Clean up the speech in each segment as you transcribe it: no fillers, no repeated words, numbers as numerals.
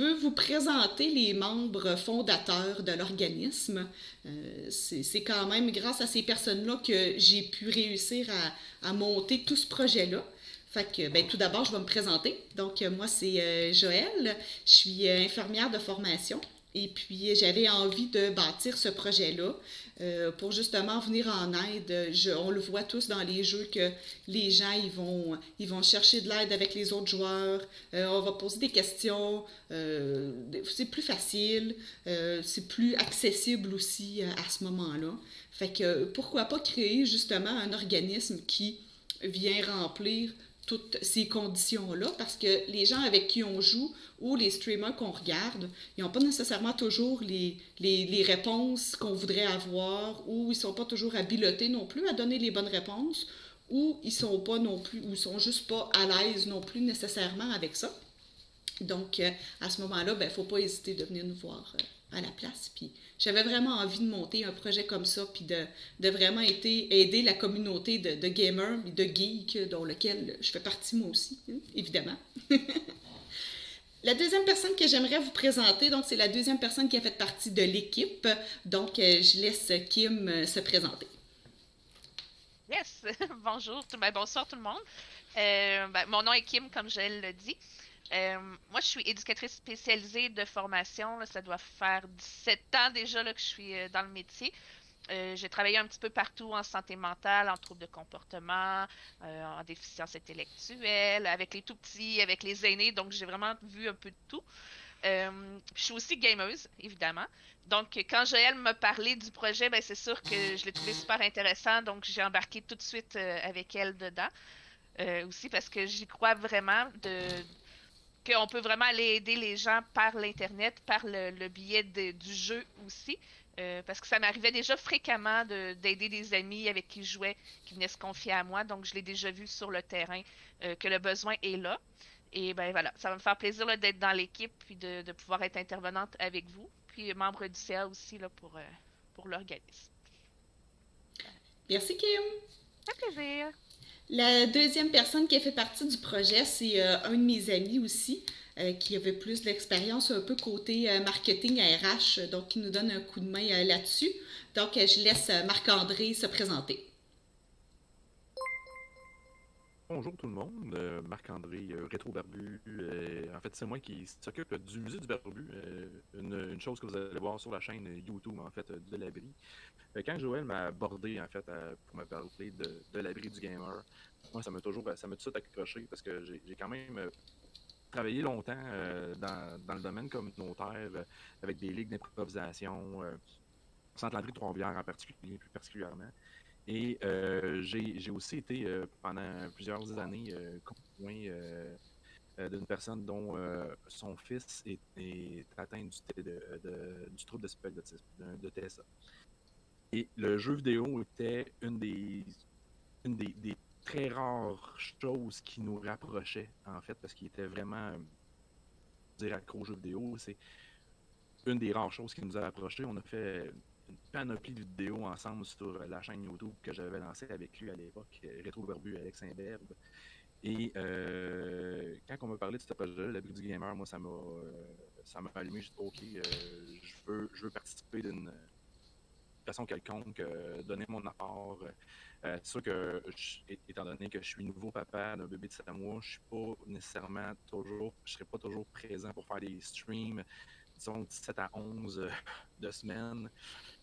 veux vous présenter les membres fondateurs de l'organisme. C'est quand même grâce à ces personnes-là que j'ai pu réussir à monter tout ce projet-là. Fait que, ben, tout d'abord, je vais me présenter. Donc, moi, c'est Joëlle. Je suis infirmière de formation. Et puis, j'avais envie de bâtir ce projet-là pour justement venir en aide. On le voit tous dans les jeux que les gens, ils vont chercher de l'aide avec les autres joueurs. On va poser des questions. C'est plus facile. C'est plus accessible aussi à ce moment-là. Fait que, pourquoi pas créer justement un organisme qui vient remplir toutes ces conditions-là, parce que les gens avec qui on joue ou les streamers qu'on regarde, ils n'ont pas nécessairement toujours les réponses qu'on voudrait avoir, ou ils sont pas toujours habilités non plus à donner les bonnes réponses, ou ils sont pas non plus, ou ils sont juste pas à l'aise non plus nécessairement avec ça. Donc, à ce moment-là, il ne faut pas hésiter de venir nous voir à la place. Puis, j'avais vraiment envie de monter un projet comme ça, puis de vraiment aider la communauté de gamers et de geeks, dont lequel je fais partie moi aussi, évidemment. La deuxième personne que j'aimerais vous présenter, donc c'est la deuxième personne qui a fait partie de l'équipe. Donc, je laisse Kim se présenter. Yes! Bonjour, bonsoir tout le monde. Mon nom est Kim, comme je le dis. Moi, je suis éducatrice spécialisée de formation. Là, ça doit faire 17 ans déjà là, que je suis dans le métier. J'ai travaillé un petit peu partout en santé mentale, en troubles de comportement, en déficience intellectuelle, avec les tout petits, avec les aînés. Donc, j'ai vraiment vu un peu de tout. Je suis aussi gameuse, évidemment. Donc, quand Joël m'a parlé du projet, c'est sûr que je l'ai trouvé super intéressant. Donc, j'ai embarqué tout de suite avec elle dedans. Aussi parce que j'y crois vraiment qu'on peut vraiment aller aider les gens par l'Internet, par le biais du jeu aussi. Parce que ça m'arrivait déjà fréquemment d'aider des amis avec qui je jouais, qui venaient se confier à moi. Donc, je l'ai déjà vu sur le terrain, que le besoin est là. Et ben voilà, ça va me faire plaisir là, d'être dans l'équipe puis de pouvoir être intervenante avec vous. Puis membre du CA aussi là, pour l'organisme. Merci, Kim. Ça fait plaisir. La deuxième personne qui a fait partie du projet, c'est un de mes amis aussi, qui avait plus d'expérience un peu côté marketing RH, donc qui nous donne un coup de main là-dessus. Donc, je laisse Marc-André se présenter. Bonjour tout le monde, Marc-André Rétro Barbu. En fait, c'est moi qui s'occupe du musée du Barbu, une chose que vous allez voir sur la chaîne YouTube en fait de l'abri. Quand Joël m'a abordé en fait pour me parler de l'abri du gamer, moi ça m'a tout de suite accroché parce que j'ai quand même travaillé longtemps dans le domaine communautaire avec des ligues d'improvisation, Centre Landry de Trois-Rivières en particulier, plus particulièrement. Et j'ai aussi été pendant plusieurs années conjoint d'une personne dont son fils est atteint du trouble de spectre d'autisme, de TSA. Et le jeu vidéo était une des très rares choses qui nous rapprochait, en fait, parce qu'il était vraiment, dire accro aux jeux vidéo. C'est une des rares choses qui nous a rapprochés. On a fait une panoplie de vidéos ensemble sur la chaîne YouTube que j'avais lancée avec lui à l'époque, Rétro Barbu Alex Imberbe. Et quand on m'a parlé de ce projet-là, l'abri du gamer, moi, ça m'a allumé. J'ai dit, OK, je veux participer d'une façon quelconque, donner mon apport. C'est sûr que, étant donné que je suis nouveau papa d'un bébé de 7 mois, je serai pas toujours présent pour faire des streams, disons 17 à 11 de semaine.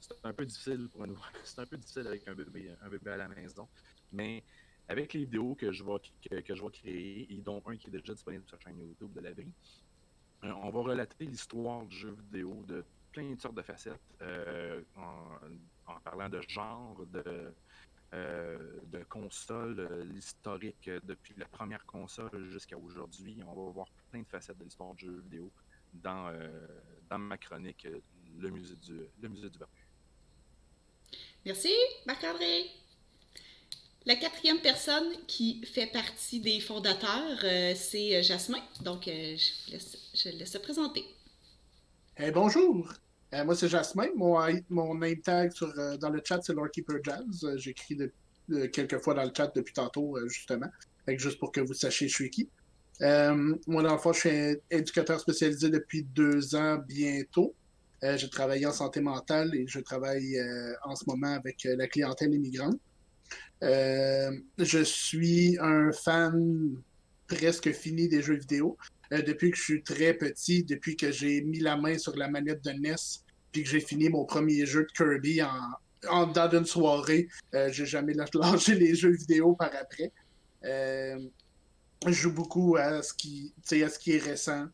C'est un peu difficile pour nous. C'est un peu difficile avec un bébé à la maison. Mais avec les vidéos que je vais créer, et dont un qui est déjà disponible sur la chaîne YouTube de l'abri, on va relater l'histoire du jeu vidéo de plein de sortes de facettes, en parlant de genre, de console, l'historique depuis la première console jusqu'à aujourd'hui. On va voir plein de facettes de l'histoire du jeu vidéo dans ma chronique, le musée du Barbu. Merci, Marc-André. La quatrième personne qui fait partie des fondateurs, c'est Jasmin. Donc, je laisse se présenter. Bonjour, moi c'est Jasmin. Mon name tag dans le chat, c'est Lordkeeper Jazz. J'écris quelques fois dans le chat depuis tantôt, justement. Fait que juste pour que vous sachiez je suis qui. Moi, dans le fond, je suis éducateur spécialisé depuis 2 ans bientôt. J'ai travaillé en santé mentale et je travaille en ce moment avec la clientèle immigrante. Je suis un fan presque fini des jeux vidéo. Depuis que je suis très petit, depuis que j'ai mis la main sur la manette de NES, puis que j'ai fini mon premier jeu de Kirby dans une soirée, j'ai jamais lâché les jeux vidéo par après. Euh, je joue beaucoup à ce qui est récent.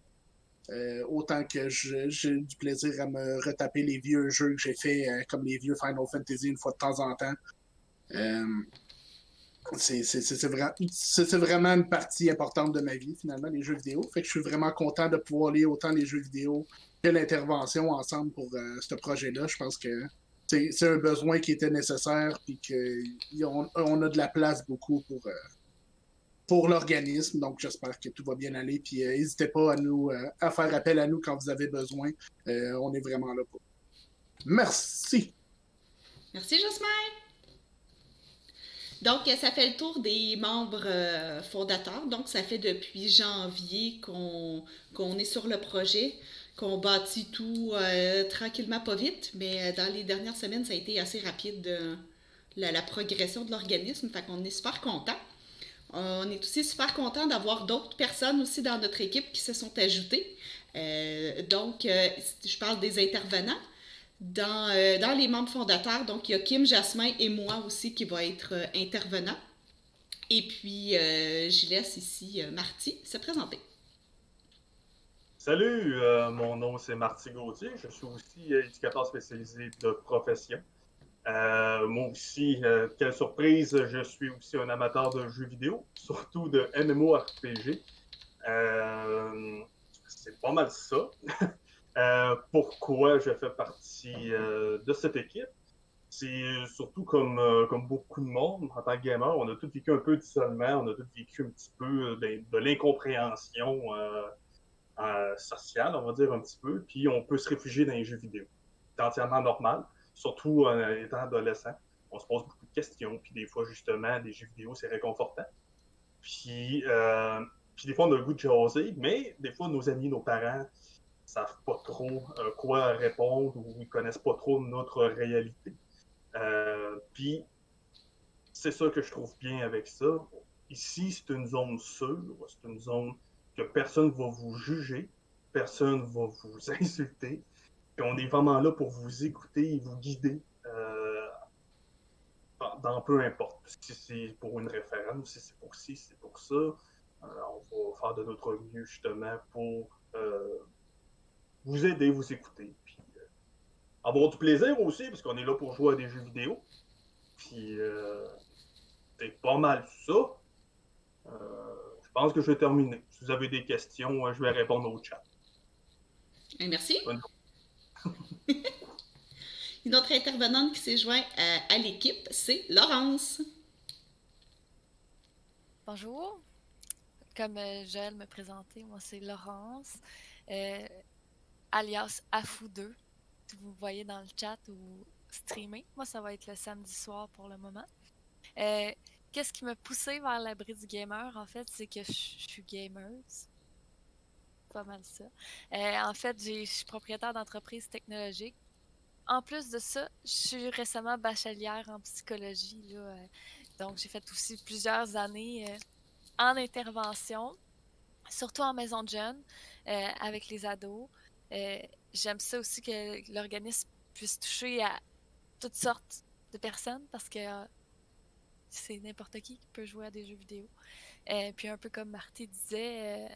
Autant que j'ai du plaisir à me retaper les vieux jeux que j'ai fait, comme les vieux Final Fantasy une fois de temps en temps. Euh, c'est vraiment une partie importante de ma vie, finalement, les jeux vidéo. Fait que je suis vraiment content de pouvoir lier autant les jeux vidéo que l'intervention ensemble pour ce projet-là. Je pense que c'est un besoin qui était nécessaire et qu'on a de la place beaucoup pour l'organisme. Donc, j'espère que tout va bien aller. Puis, n'hésitez pas à faire appel à nous quand vous avez besoin. On est vraiment là pour. Merci. Merci, Jasmin. Donc, ça fait le tour des membres fondateurs. Donc, ça fait depuis janvier qu'on est sur le projet, qu'on bâtit tout tranquillement, pas vite. Mais dans les dernières semaines, ça a été assez rapide, la progression de l'organisme. Fait qu'on est super contents. On est aussi super content d'avoir d'autres personnes aussi dans notre équipe qui se sont ajoutées. Donc, je parle des intervenants. Dans les membres fondateurs, donc il y a Kim, Jasmin et moi aussi qui va être intervenant. Et puis, je laisse ici Marty se présenter. Salut, mon nom c'est Marty Gauthier, je suis aussi éducateur spécialisé de profession. Moi aussi, quelle surprise, je suis aussi un amateur de jeux vidéo, surtout de MMORPG. C'est pas mal ça. Pourquoi je fais partie de cette équipe? C'est surtout comme beaucoup de monde, en tant que gamer, on a tous vécu un peu d'isolement, on a tous vécu un petit peu de l'incompréhension sociale, on va dire un petit peu, puis on peut se réfugier dans les jeux vidéo. C'est entièrement normal, surtout en étant adolescent. On se pose beaucoup de questions, puis des fois, justement, les jeux vidéo, c'est réconfortant. Puis des fois, on a le goût de jaser, mais des fois, nos amis, nos parents savent pas trop quoi répondre ou ils connaissent pas trop notre réalité. Puis c'est ça que je trouve bien avec ça. Ici, c'est une zone sûre, c'est une zone que personne va vous juger, personne va vous insulter. Puis on est vraiment là pour vous écouter et vous guider dans peu importe. Si c'est pour une référence, si c'est pour ci, si c'est pour ça, on va faire de notre mieux justement pour vous aider, vous écouter. Puis avoir du plaisir aussi, parce qu'on est là pour jouer à des jeux vidéo. Puis c'est pas mal ça. Je pense que je vais terminer. Si vous avez des questions, je vais répondre au chat. Merci. Une autre intervenante qui s'est jointe à l'équipe, c'est Laurence. Bonjour. Comme Joël me présentait, moi c'est Laurence, alias Afou2. Si vous voyez dans le chat ou streamer, moi ça va être le samedi soir pour le moment. Qu'est-ce qui m'a poussé vers l'abri du gamer, en fait, c'est que je suis gameuse. Pas mal ça. En fait, je suis propriétaire d'entreprise technologique. En plus de ça, je suis récemment bachelière en psychologie. Là, donc, j'ai fait aussi plusieurs années en intervention, surtout en maison de jeunes, avec les ados. J'aime ça aussi que l'organisme puisse toucher à toutes sortes de personnes parce que c'est n'importe qui peut jouer à des jeux vidéo. Puis un peu comme Marty disait,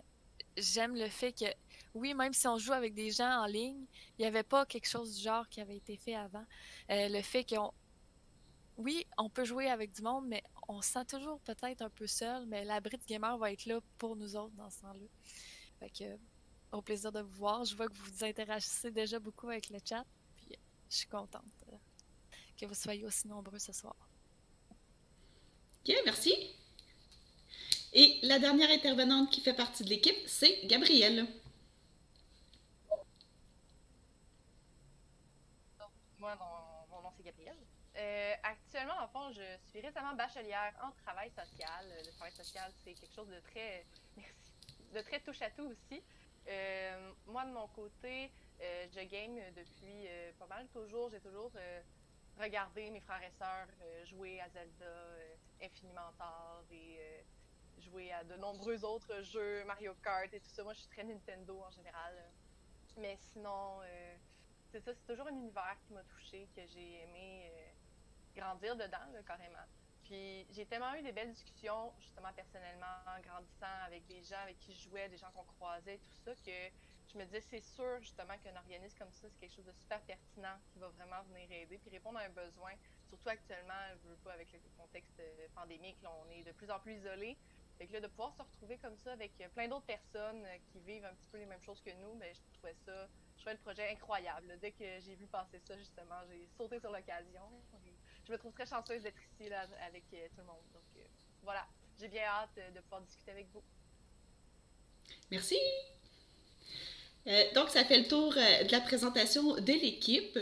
j'aime le fait que, oui, même si on joue avec des gens en ligne, il n'y avait pas quelque chose du genre qui avait été fait avant. Le fait oui, on peut jouer avec du monde, mais on se sent toujours peut-être un peu seul, mais l'abri de gamer va être là pour nous autres dans ce temps-là. Fait que, au plaisir de vous voir. Je vois que vous interagissez déjà beaucoup avec le chat, puis je suis contente que vous soyez aussi nombreux ce soir. Ok, merci. Et la dernière intervenante qui fait partie de l'équipe, c'est Gabrielle. Moi, mon nom c'est Gabrielle. Actuellement, en fond, je suis récemment bachelière en travail social. Le travail social, c'est quelque chose de très... Merci. de très touche-à-tout aussi. Moi, de mon côté, je game depuis pas mal toujours. J'ai toujours regardé mes frères et sœurs jouer à Zelda infiniment tard et jouer à de nombreux autres jeux, Mario Kart et tout ça. Moi, je suis très Nintendo en général. Mais sinon, c'est ça, c'est toujours un univers qui m'a touchée, que j'ai aimé grandir dedans, là, carrément. Puis j'ai tellement eu des belles discussions, justement personnellement, en grandissant avec des gens avec qui je jouais, des gens qu'on croisait, tout ça, que je me disais, c'est sûr, justement, qu'un organisme comme ça, c'est quelque chose de super pertinent qui va vraiment venir aider, puis répondre à un besoin, surtout actuellement, je veux pas, avec le contexte pandémique, là, on est de plus en plus isolés. Fait que là, de pouvoir se retrouver comme ça avec plein d'autres personnes qui vivent un petit peu les mêmes choses que nous, ben, je trouvais le projet incroyable. Là. Dès que j'ai vu passer ça, justement, j'ai sauté sur l'occasion. Je me trouve très chanceuse d'être ici là, avec tout le monde. Donc voilà, j'ai bien hâte de pouvoir discuter avec vous. Merci! Donc, ça fait le tour de la présentation de l'équipe.